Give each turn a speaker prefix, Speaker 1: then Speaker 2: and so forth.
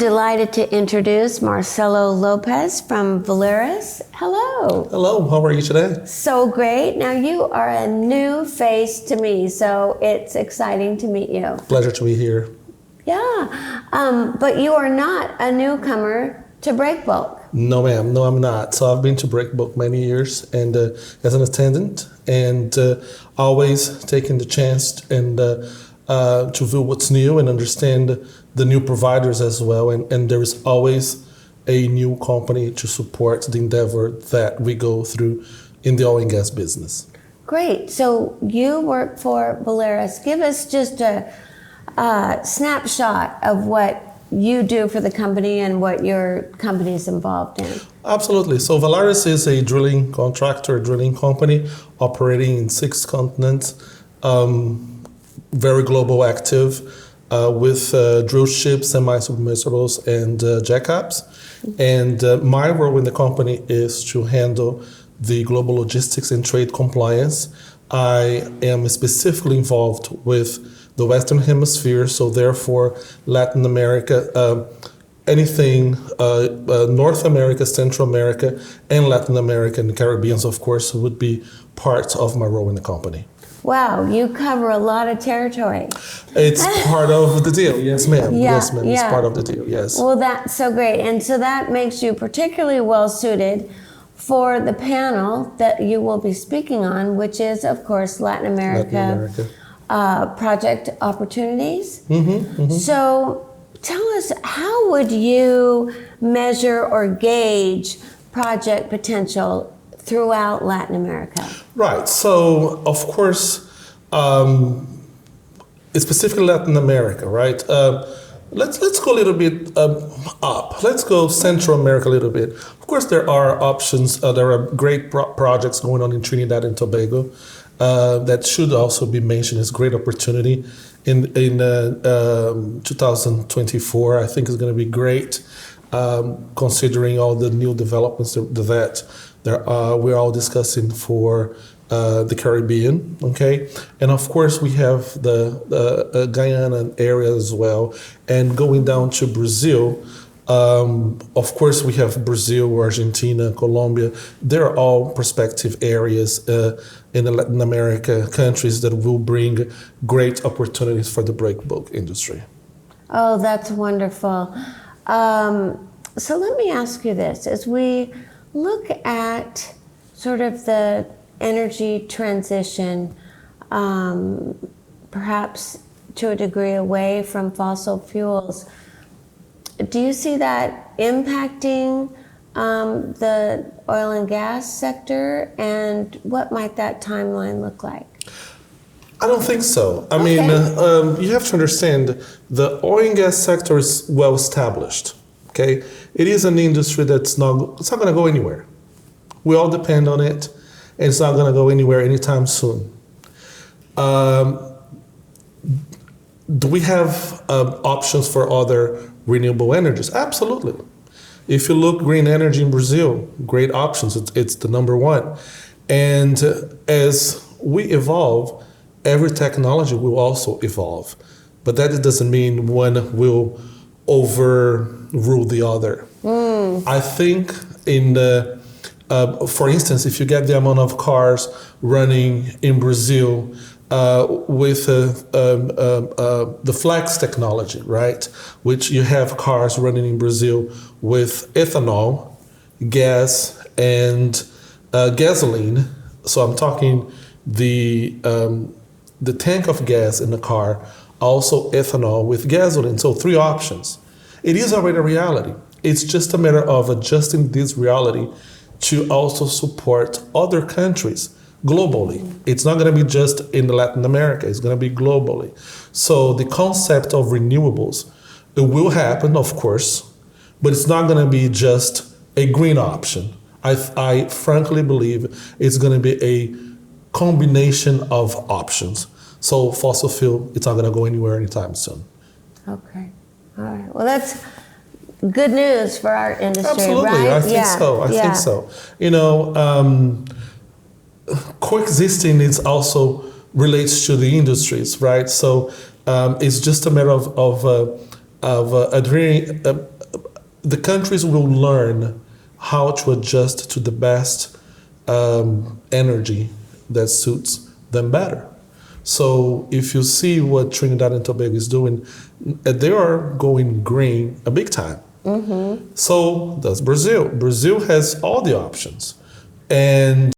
Speaker 1: delighted to introduce Marcelo Lopes from Valaris. Hello.
Speaker 2: Hello, how are you today?
Speaker 1: So great. Now you are a new face to me, so it's exciting to meet you.
Speaker 2: Pleasure to be here.
Speaker 1: Yeah, but you are not a newcomer to Breakbulk.
Speaker 2: No, ma'am. No, I'm not. So I've been to Breakbulk many years and as an attendant, and always taking the chance and to view what's new and understand the new providers as well. And there is always a new company to support the endeavor that we go through in the oil and gas business.
Speaker 1: Great. So you work for Valaris. Give us just a snapshot of what you do for the company and what your company is involved in.
Speaker 2: Absolutely. So Valaris is a drilling contractor, drilling company operating in 6 continents, very global active with drill ships, semi-submersibles, and jackups. And my role in the company is to handle the global logistics and trade compliance. I am specifically involved with the Western Hemisphere, so therefore Latin America, anything North America, Central America, and Latin America, and the Caribbean, of course, would be part of my role in the company.
Speaker 1: Wow, you cover a lot of territory.
Speaker 2: It's part of the deal, yes ma'am.
Speaker 1: Yeah,
Speaker 2: yes ma'am, it's part of the deal, yes.
Speaker 1: Well, that's so great. And so that makes you particularly well suited for the panel that you will be speaking on, which is, of course, Latin America. Project opportunities. So tell us, how would you measure or gauge project potential throughout Latin America?
Speaker 2: Right. So, of course, specifically Latin America, right? Let's go a little bit up. Let's go Central America a little bit. Of course, there are options. There are great projects going on in Trinidad and Tobago. That should also be mentioned as great opportunity in 2024. I think is going to be great, considering all the new developments that we're all discussing for the Caribbean. Okay, and of course we have the Guyana area as well, and going down to Brazil. Of course, we have Brazil, Argentina, Colombia. They're all prospective areas in the Latin America countries that will bring great opportunities for the breakbulk industry.
Speaker 1: Oh, that's wonderful. So let me ask you this. As we look at sort of the energy transition, perhaps to a degree away from fossil fuels, do you see that impacting the oil and gas sector, and what might that timeline look like?
Speaker 2: I don't think so. I mean, you have to understand the oil and gas sector is well established. Okay, it is an industry it's not going to go anywhere. We all depend on it, and it's not going to go anywhere anytime soon. Do we have options for other renewable energies? Absolutely. If you look green energy in Brazil, great options. It's the number one. And as we evolve, every technology will also evolve. But that doesn't mean one will overrule the other. I think for instance, if you get the amount of cars running in Brazil with the flex technology, right? Which you have cars running in Brazil with ethanol, gas, and gasoline. So I'm talking the tank of gas in the car, also ethanol with gasoline. So 3 options. It is already a reality. It's just a matter of adjusting this reality to also support other countries globally. It's not going to be just in Latin America, it's going to be globally. So the concept of renewables, it will happen, of course, but it's not going to be just a green option. I frankly believe it's going to be a combination of options. So fossil fuel, it's not going to go anywhere anytime soon.
Speaker 1: Okay, all right. Well, that's good news for our industry,
Speaker 2: Absolutely.
Speaker 1: right?
Speaker 2: I think so. I think so. You know, coexisting is also relates to the industries, right? So it's just a matter of the countries will learn how to adjust to the best energy that suits them better. So if you see what Trinidad and Tobago is doing, they are going green a big time. So does Brazil. Brazil has all the options. And